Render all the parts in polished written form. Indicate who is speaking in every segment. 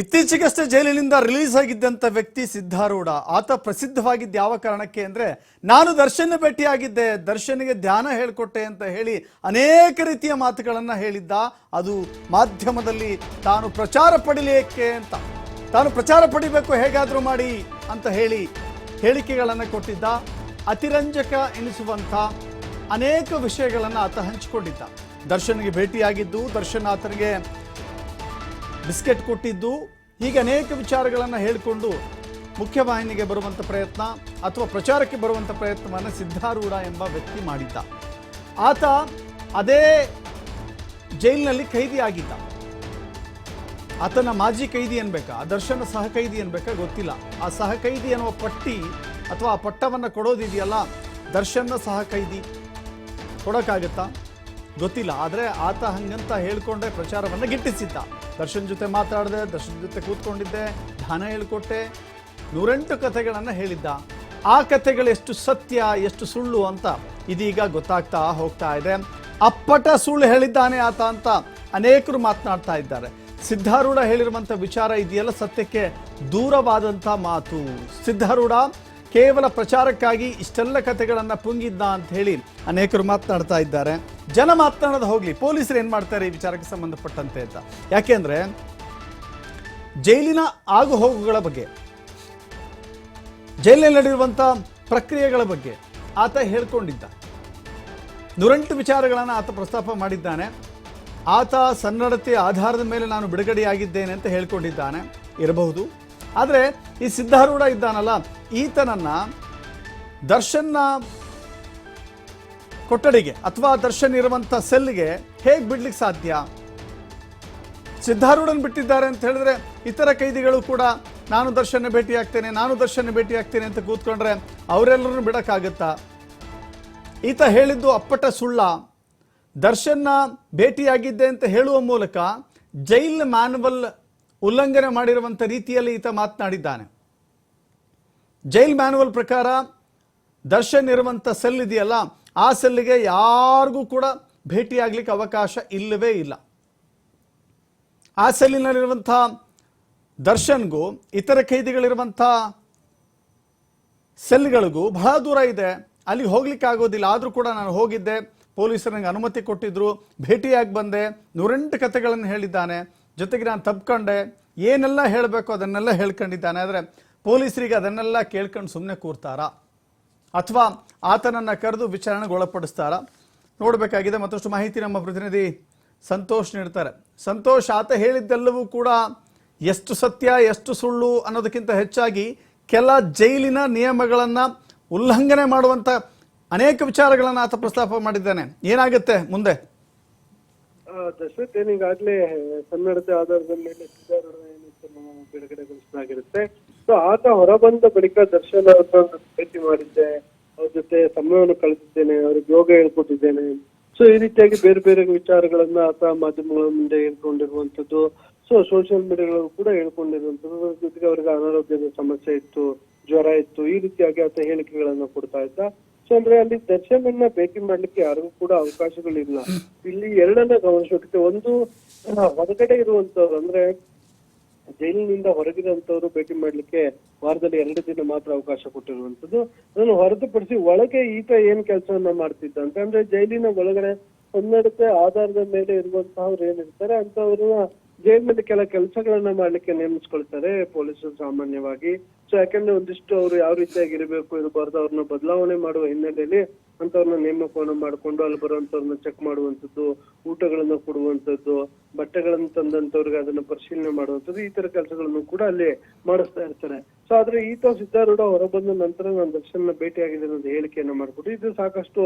Speaker 1: ಇತ್ತೀಚೆಗಷ್ಟೇ ಜೈಲಿನಿಂದ ರಿಲೀಸ್ ಆಗಿದ್ದಂಥ ವ್ಯಕ್ತಿ ಸಿದ್ಧಾರೂಢ. ಆತ ಪ್ರಸಿದ್ಧವಾಗಿದ್ದ ಯಾವ ಕಾರಣಕ್ಕೆ ಅಂದರೆ, ನಾನು ದರ್ಶನ್ ಭೇಟಿಯಾಗಿದ್ದೆ, ದರ್ಶನ್ಗೆ ಧ್ಯಾನ ಹೇಳಿಕೊಟ್ಟೆ ಅಂತ ಹೇಳಿ ಅನೇಕ ರೀತಿಯ ಮಾತುಗಳನ್ನು ಹೇಳಿದ್ದ. ಅದು ಮಾಧ್ಯಮದಲ್ಲಿ ತಾನು ಪ್ರಚಾರ ಪಡಿಲಿಕ್ಕೆ ಅಂತ, ತಾನು ಪ್ರಚಾರ ಪಡಿಬೇಕು ಹೇಗಾದರೂ ಮಾಡಿ ಅಂತ ಹೇಳಿ ಹೇಳಿಕೆಗಳನ್ನು ಕೊಟ್ಟಿದ್ದ. ಅತಿರಂಜಕ ಎನಿಸುವಂಥ ಅನೇಕ ವಿಷಯಗಳನ್ನು ಆತ ಹಂಚಿಕೊಂಡಿದ್ದ. ದರ್ಶನ್ಗೆ ಭೇಟಿಯಾಗಿದ್ದು, ದರ್ಶನ್ ಆತನಿಗೆ ಬಿಸ್ಕೆಟ್ ಕೊಟ್ಟಿದ್ದು, ಹೀಗೆ ಅನೇಕ ವಿಚಾರಗಳನ್ನು ಹೇಳಿಕೊಂಡು ಮುಖ್ಯವಾಹಿನಿಗೆ ಬರುವಂಥ ಪ್ರಯತ್ನ ಅಥವಾ ಪ್ರಚಾರಕ್ಕೆ ಬರುವಂಥ ಪ್ರಯತ್ನವನ್ನು ಸಿದ್ಧಾರೂಢ ಎಂಬ ವ್ಯಕ್ತಿ ಮಾಡಿದ್ದ. ಆತ ಅದೇ ಜೈಲಿನಲ್ಲಿ ಕೈದಿ ಆಗಿದ್ದ. ಆತನ ಮಾಜಿ ಕೈದಿ ಅನ್ಬೇಕಾ, ದರ್ಶನ ಸಹ ಕೈದಿ ಅನ್ಬೇಕಾ ಗೊತ್ತಿಲ್ಲ. ಆ ಸಹ ಕೈದಿ ಅನ್ನುವ ಪಟ್ಟಿ ಅಥವಾ ಆ ಪಟ್ಟವನ್ನು ಕೊಡೋದಿದೆಯಲ್ಲ, ದರ್ಶನ್ನ ಸಹ ಕೈದಿ ಕೊಡೋಕ್ಕಾಗತ್ತಾ ಗೊತ್ತಿಲ್ಲ. ಆದರೆ ಆತ ಹಂಗಂತ ಹೇಳ್ಕೊಂಡೆ ಪ್ರಚಾರವನ್ನು ಗಿಟ್ಟಿಸಿದ್ದ. ದರ್ಶನ್ ಜೊತೆ ಮಾತಾಡಿದೆ, ದರ್ಶನ್ ಜೊತೆ ಕೂತ್ಕೊಂಡಿದ್ದೆ, ಧ್ಯಾನ ಹೇಳಿಕೊಟ್ಟೆ, 108 ಕಥೆಗಳನ್ನು ಹೇಳಿದ್ದ. ಆ ಕಥೆಗಳು ಎಷ್ಟು ಸತ್ಯ ಎಷ್ಟು ಸುಳ್ಳು ಅಂತ ಇದೀಗ ಗೊತ್ತಾಗ್ತಾ ಹೋಗ್ತಾ ಇದೆ. ಅಪ್ಪಟ ಸುಳ್ಳು ಹೇಳಿದ್ದಾನೆ ಆತ ಅಂತ ಅನೇಕರು ಮಾತನಾಡ್ತಾ ಇದ್ದಾರೆ. ಸಿದ್ಧಾರೂಢ ಹೇಳಿರುವಂಥ ವಿಚಾರ ಇದೆಯಲ್ಲ, ಸತ್ಯಕ್ಕೆ ದೂರವಾದಂಥ ಮಾತು. ಸಿದ್ಧಾರೂಢ ಕೇವಲ ಪ್ರಚಾರಕ್ಕಾಗಿ ಇಷ್ಟೆಲ್ಲ ಕಥೆಗಳನ್ನು ಪುಂಗಿದ್ದ ಅಂತ ಹೇಳಿ ಅನೇಕರು ಮಾತನಾಡ್ತಾ ಇದ್ದಾರೆ. ಜನ ಮಾತನಾಡೋದು ಹೋಗ್ಲಿ, ಪೊಲೀಸರು ಏನು ಮಾಡ್ತಾರೆ ಈ ವಿಚಾರಕ್ಕೆ ಸಂಬಂಧಪಟ್ಟಂತೆ ಅಂತ. ಯಾಕೆಂದ್ರೆ ಜೈಲಿನ ಆಗು ಹೋಗುಗಳ ಬಗ್ಗೆ, ಜೈಲಿನಲ್ಲಿ ನಡೆಯುವಂಥ ಪ್ರಕ್ರಿಯೆಗಳ ಬಗ್ಗೆ ಆತ ಹೇಳ್ಕೊಂಡಿದ್ದ. 108 ವಿಚಾರಗಳನ್ನು ಆತ ಪ್ರಸ್ತಾಪ ಮಾಡಿದ್ದಾನೆ. ಆತ ಸನ್ನಡತೆಯ ಆಧಾರದ ಮೇಲೆ ನಾನು ಬಿಡುಗಡೆಯಾಗಿದ್ದೇನೆ ಅಂತ ಹೇಳ್ಕೊಂಡಿದ್ದಾನೆ ಇರಬಹುದು. ಆದರೆ ಈ ಸಿದ್ಧಾರೂಢ ಇದ್ದಾನಲ್ಲ, ಈತನನ್ನ ದರ್ಶನ್ನ ಕೊಠಡಿಗೆ ಅಥವಾ ದರ್ಶನ್ ಇರುವಂಥ ಸೆಲ್ಗೆ ಹೇಗೆ ಬಿಡ್ಲಿಕ್ಕೆ ಸಾಧ್ಯ? ಸಿದ್ಧಾರೂಢನ್ ಬಿಟ್ಟಿದ್ದಾರೆ ಅಂತ ಹೇಳಿದ್ರೆ ಇತರ ಕೈದಿಗಳು ಕೂಡ ನಾನು ದರ್ಶನ ಭೇಟಿಯಾಗ್ತೇನೆ, ನಾನು ದರ್ಶನ ಭೇಟಿಯಾಗ್ತೇನೆ ಅಂತ ಕೂತ್ಕೊಂಡ್ರೆ ಅವರೆಲ್ಲರೂ ಬಿಡೋಕ್ಕಾಗತ್ತಾ? ಈತ ಹೇಳಿದ್ದು ಅಪ್ಪಟ ಸುಳ್ಳ. ದರ್ಶನ್ನ ಭೇಟಿಯಾಗಿದ್ದೆ ಅಂತ ಹೇಳುವ ಮೂಲಕ ಜೈಲ್ ಮ್ಯಾನುವಲ್ ಉಲ್ಲಂಘನೆ ಮಾಡಿರುವಂಥ ರೀತಿಯಲ್ಲಿ ಈತ ಮಾತನಾಡಿದ್ದಾನೆ. ಜೈಲ್ ಮ್ಯಾನುವಲ್ ಪ್ರಕಾರ ದರ್ಶನ್ ಇರುವಂಥ ಸೆಲ್ ಇದೆಯಲ್ಲ, ಆ ಸೆಲ್ಗೆ ಯಾರಿಗೂ ಕೂಡ ಭೇಟಿಯಾಗಲಿಕ್ಕೆ ಅವಕಾಶ ಇಲ್ಲವೇ ಇಲ್ಲ. ಆ ಸೆಲ್ಲಿನಲ್ಲಿರುವಂಥ ದರ್ಶನ್ಗೂ ಇತರ ಕೈದಿಗಳಿರುವಂಥ ಸೆಲ್ಗಳಿಗೂ ಬಹಳ ದೂರ ಇದೆ, ಅಲ್ಲಿ ಹೋಗ್ಲಿಕ್ಕೆ ಆಗೋದಿಲ್ಲ. ಆದರೂ ಕೂಡ ನಾನು ಹೋಗಿದ್ದೆ, ಪೊಲೀಸರು ನನಗೆ ಅನುಮತಿ ಕೊಟ್ಟಿದ್ರು, ಭೇಟಿಯಾಗಿ ಬಂದೆ, 108 ಕಥೆಗಳನ್ನು ಹೇಳಿದ್ದಾನೆ. ಜೊತೆಗೆ ನಾನು ತಪ್ಕೊಂಡೆ, ಏನೆಲ್ಲ ಹೇಳಬೇಕು ಅದನ್ನೆಲ್ಲ ಹೇಳ್ಕೊಂಡಿದ್ದಾನೆ. ಆದರೆ ಪೊಲೀಸರಿಗೆ ಅದನ್ನೆಲ್ಲ ಕೇಳ್ಕೊಂಡು ಸುಮ್ಮನೆ ಕೂರ್ತಾರಾ ಅಥವಾ ಆತನನ್ನು ಕರೆದು ವಿಚಾರಣೆಗೆ ಒಳಪಡಿಸ್ತಾರಾ ನೋಡಬೇಕಾಗಿದೆ. ಮತ್ತಷ್ಟು ಮಾಹಿತಿ ನಮ್ಮ ಪ್ರತಿನಿಧಿ ಸಂತೋಷ್ ನೀಡ್ತಾರೆ. ಸಂತೋಷ್, ಆತ ಹೇಳಿದ್ದೆಲ್ಲವೂ ಕೂಡ ಎಷ್ಟು ಸತ್ಯ ಎಷ್ಟು ಸುಳ್ಳು ಅನ್ನೋದಕ್ಕಿಂತ ಹೆಚ್ಚಾಗಿ ಕೆಲ ಜೈಲಿನ ನಿಯಮಗಳನ್ನು ಉಲ್ಲಂಘನೆ ಮಾಡುವಂಥ ಅನೇಕ ವಿಚಾರಗಳನ್ನು ಆತ ಪ್ರಸ್ತಾಪ ಮಾಡಿದ್ದಾನೆ. ಏನಾಗುತ್ತೆ ಮುಂದೆ?
Speaker 2: ದಶರಥ್, ಈಗಾಗಲೇ ಕನ್ನಡದ ಆಧಾರದ ಮೇಲೆ ಸಿದ್ಧಾರೂಢ ಬಿಡುಗಡೆಗೊಳಿಸಲಾಗಿರುತ್ತೆ. ಸೊ ಆತ ಹೊರಬಂದ ಬಳಿಕ ದರ್ಶನ್ ಅವ್ರನ್ನ ಭೇಟಿ ಮಾಡಿದ್ದೆ, ಅವ್ರ ಜೊತೆ ಸಮಯವನ್ನು ಕಳೆದಿದ್ದೇನೆ, ಅವ್ರಿಗೆ ಯೋಗ ಹೇಳ್ಕೊಟ್ಟಿದ್ದೇನೆ. ಸೊ ಈ ರೀತಿಯಾಗಿ ಬೇರೆ ಬೇರೆ ವಿಚಾರಗಳನ್ನ ಆತ ಮಾಧ್ಯಮಗಳ ಮುಂದೆ ಹೇಳ್ಕೊಂಡಿರುವಂತದ್ದು, ಸೊ ಸೋಷಿಯಲ್ ಮೀಡಿಯಾಗಳು ಕೂಡ ಹೇಳ್ಕೊಂಡಿರುವಂತದ್ದು. ಜೊತೆಗೆ ಅವ್ರಿಗೆ ಅನಾರೋಗ್ಯದ ಸಮಸ್ಯೆ ಇತ್ತು, ಜ್ವರ ಇತ್ತು, ಈ ರೀತಿಯಾಗಿ ಆತ ಹೇಳಿಕೆಗಳನ್ನ ಕೊಡ್ತಾ ಇದ್ದ. ಸೊ ಅಂದ್ರೆ ಅಲ್ಲಿ ದರ್ಶನನ್ನ ಭೇಟಿ ಮಾಡ್ಲಿಕ್ಕೆ ಯಾರಿಗೂ ಕೂಡ ಅವಕಾಶಗಳಿಲ್ಲ. ಇಲ್ಲಿ ಎರಡನ್ನ ಗಮನಿಸಬೇಕಿತ್ತು. ಒಂದು, ಹೊರಗಡೆ ಇರುವಂತವ್ರು ಅಂದ್ರೆ ಜೈಲಿನಿಂದ ಹೊರಗಿರುವಂತವ್ರು ಭೇಟಿ ಮಾಡ್ಲಿಕ್ಕೆ ವಾರದಲ್ಲಿ 2 ದಿನ ಮಾತ್ರ ಅವಕಾಶ ಕೊಟ್ಟಿರುವಂತದ್ದು. ಅದನ್ನು ಹೊರತುಪಡಿಸಿ ಒಳಗೆ ಈತ ಏನ್ ಕೆಲಸವನ್ನ ಮಾಡ್ತಿದ್ದ ಅಂತ ಅಂದ್ರೆ, ಜೈಲಿನ ಒಳಗಡೆ ಕನ್ನಡತೆ ಆಧಾರದ ಮೇಲೆ ಇರುವಂತಹವ್ರು ಏನಿರ್ತಾರೆ ಅಂತವ್ರನ್ನ ಜೈಲಿನಲ್ಲಿ ಕೆಲ ಕೆಲಸಗಳನ್ನ ಮಾಡ್ಲಿಕ್ಕೆ ನೇಮಿಸ್ಕೊಳ್ತಾರೆ ಪೊಲೀಸರು ಸಾಮಾನ್ಯವಾಗಿ. ಸೊ ಯಾಕಂದ್ರೆ ಒಂದಿಷ್ಟು ಅವ್ರು ಯಾವ ರೀತಿಯಾಗಿ ಇರಬಾರ್ದು, ಅವ್ರನ್ನ ಬದಲಾವಣೆ ಮಾಡುವ ಹಿನ್ನೆಲೆಯಲ್ಲಿ ಅಂತವ್ರನ್ನ ನೇಮಕವನ್ನ ಮಾಡ್ಕೊಂಡು ಅಲ್ಲಿ ಬರುವಂತವ್ರನ್ನ ಚೆಕ್ ಮಾಡುವಂತದ್ದು, ಊಟಗಳನ್ನ ಕೊಡುವಂತದ್ದು, ಬಟ್ಟೆಗಳನ್ನ ತಂದಂತವ್ರಿಗೆ ಅದನ್ನ ಪರಿಶೀಲನೆ ಮಾಡುವಂತದ್ದು, ಈ ತರ ಕೆಲಸಗಳನ್ನು ಕೂಡ ಅಲ್ಲಿ ಮಾಡಿಸ್ತಾ ಇರ್ತಾರೆ. ಸೊ ಆದ್ರೆ ಈತ ಸಿದ್ಧಾರೂಢ ಹೊರಬಂದ ನಂತರ ನಾನು ದರ್ಶನ ಭೇಟಿಯಾಗಿದೆ ಅನ್ನೋದು ಹೇಳಿಕೆಯನ್ನ ಮಾಡ್ಬಿಟ್ಟು ಇದು ಸಾಕಷ್ಟು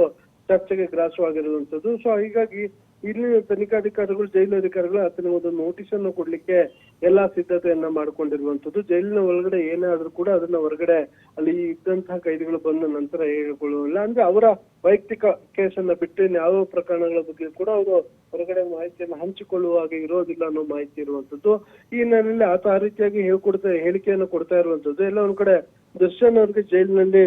Speaker 2: ಚರ್ಚೆಗೆ ಗ್ರಾಸವಾಗಿರುವಂತದ್ದು. ಸೊ ಹೀಗಾಗಿ ಇಲ್ಲಿ ತನಿಖಾಧಿಕಾರಿಗಳು, ಜೈಲು ಅಧಿಕಾರಿಗಳು ಆತನಿಗೆ ಒಂದು ನೋಟಿಸ್ ಅನ್ನು ಕೊಡ್ಲಿಕ್ಕೆ ಎಲ್ಲಾ ಸಿದ್ಧತೆಯನ್ನ ಮಾಡ್ಕೊಂಡಿರುವಂತದ್ದು. ಜೈಲಿನ ಒಳಗಡೆ ಏನೇ ಆದ್ರೂ ಕೂಡ ಅದನ್ನ ಹೊರಗಡೆ ಅಲ್ಲಿ ಇದ್ದಂತಹ ಕೈದಿಗಳು ಬಂದ ನಂತರ ಹೇಳಿಕೊಳ್ಳುವಿಲ್ಲ. ಅಂದ್ರೆ ಅವರ ವೈಯಕ್ತಿಕ ಕೇಸನ್ನ ಬಿಟ್ಟು ಯಾವ ಪ್ರಕರಣಗಳ ಬಗ್ಗೆ ಕೂಡ ಅವರು ಹೊರಗಡೆ ಮಾಹಿತಿಯನ್ನು ಹಂಚಿಕೊಳ್ಳುವ ಹಾಗೆ ಇರೋದಿಲ್ಲ ಅನ್ನೋ ಮಾಹಿತಿ ಇರುವಂತದ್ದು. ಈ ಹಿನ್ನೆಲೆಯಲ್ಲಿ ಆತ ಆ ರೀತಿಯಾಗಿ ಹೇಳಿಕೆಯನ್ನು ಕೊಡ್ತಾ ಇರುವಂತದ್ದು. ಎಲ್ಲ ಒಂದ್ ಕಡೆ ದರ್ಶನ್ ಅವ್ರಿಗೆ ಜೈಲಿನಲ್ಲಿ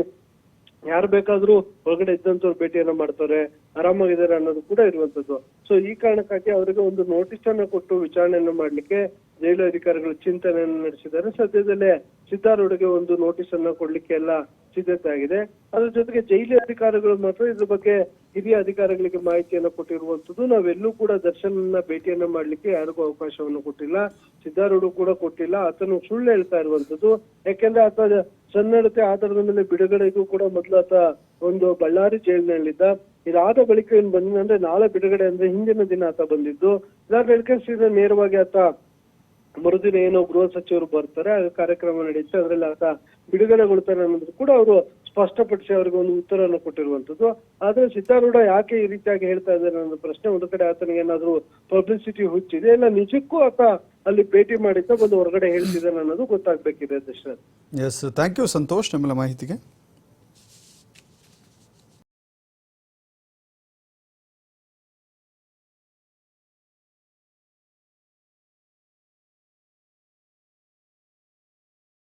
Speaker 2: ಯಾರು ಬೇಕಾದ್ರೂ ಒಳಗಡೆ ಇದ್ದಂತವ್ರು ಭೇಟಿಯನ್ನ ಮಾಡ್ತಾರೆ, ಆರಾಮಾಗಿದ್ದಾರೆ ಅನ್ನೋದು ಕೂಡ ಇರುವಂತದ್ದು. ಸೊ ಈ ಕಾರಣಕ್ಕಾಗಿ ಅವರಿಗೆ ಒಂದು ನೋಟಿಸ್ ಅನ್ನ ಕೊಟ್ಟು ವಿಚಾರಣೆಯನ್ನ ಮಾಡ್ಲಿಕ್ಕೆ ಜೈಲು ಅಧಿಕಾರಿಗಳು ಚಿಂತನೆಯನ್ನು ನಡೆಸಿದ್ದಾರೆ. ಸದ್ಯದಲ್ಲೇ ಸಿದ್ದಾರೂಢಗೆ ಒಂದು ನೋಟಿಸ್ ಅನ್ನ ಕೊಡ್ಲಿಕ್ಕೆ ಎಲ್ಲ ಸಿದ್ಧತೆ ಆಗಿದೆ. ಅದ್ರ ಜೊತೆಗೆ ಜೈಲು ಅಧಿಕಾರಿಗಳು ಮಾತ್ರ ಇದ್ರ ಬಗ್ಗೆ ಹಿರಿಯ ಅಧಿಕಾರಿಗಳಿಗೆ ಮಾಹಿತಿಯನ್ನ ಕೊಟ್ಟಿರುವಂತದ್ದು. ನಾವೆಲ್ಲೂ ಕೂಡ ದರ್ಶನ ಭೇಟಿಯನ್ನ ಮಾಡ್ಲಿಕ್ಕೆ ಯಾರಿಗೂ ಅವಕಾಶವನ್ನು ಕೊಟ್ಟಿಲ್ಲ, ಸಿದ್ದಾರೂಢ ಕೂಡ ಕೊಟ್ಟಿಲ್ಲ. ಆತನು ಸುಳ್ಳು ಹೇಳ್ತಾ ಇರುವಂತದ್ದು. ಯಾಕೆಂದ್ರೆ ಆತ ಸನ್ನಡತೆ ಆಧಾರದ ಮೇಲೆ ಬಿಡುಗಡೆಗೂ ಕೂಡ ಮೊದಲು ಆತ ಒಂದು ಬಳ್ಳಾರಿ ಜೈಲಿನಲ್ಲಿದ್ದ. ಇದಾದ ಬಳಿಕ ಏನ್ ಬಂದಿದ್ರೆ ನಾಳೆ ಬಿಡುಗಡೆ ಅಂದ್ರೆ ಹಿಂದಿನ ದಿನ ಆತ ಬಂದಿದ್ದು. ಇದಾದ ಬಳಿಕ ಸೀದಾ ನೇರವಾಗಿ ಆತ ಮರುದಿನ ಏನೋ ಗೃಹ ಸಚಿವರು ಬರ್ತಾರೆ, ಆ ಕಾರ್ಯಕ್ರಮ ನಡೆಯುತ್ತೆ, ಅದ್ರಲ್ಲಿ ಆತ ಬಿಡುಗಡೆಗೊಳ್ತಾರೆ ಅನ್ನೋದು ಕೂಡ ಅವರು ಸ್ಪಷ್ಟಪಡಿಸಿ ಅವರಿಗೆ ಒಂದು ಉತ್ತರವನ್ನು ಕೊಟ್ಟಿರುವಂತದ್ದು. ಆದ್ರೆ ಸಿದ್ದಾರೂಢ ಯಾಕೆ ಈ ರೀತಿಯಾಗಿ ಹೇಳ್ತಾ ಇದ್ದಾರೆ ಅನ್ನೋ ಪ್ರಶ್ನೆ, ಒಂದು ಕಡೆ ಆತನಿಗೆ ಏನಾದ್ರು ಪಬ್ಲಿಸಿಟಿ ಹುಚ್ಚಿದೆ, ಇಲ್ಲ ನಿಜಕ್ಕೂ ಆತ ಅಲ್ಲಿ ಭೇಟಿ ಮಾಡಿದ್ದ ಬಂದು ಹೊರಗಡೆ ಹೇಳ್ತಿದ್ದಾನೆ ಅನ್ನೋದು ಗೊತ್ತಾಗ್ಬೇಕಿದೆ Dasharath.
Speaker 1: Yes, thank you Santosh ನಿಮ್ಮೆಲ್ಲ ಮಾಹಿತಿಗೆ.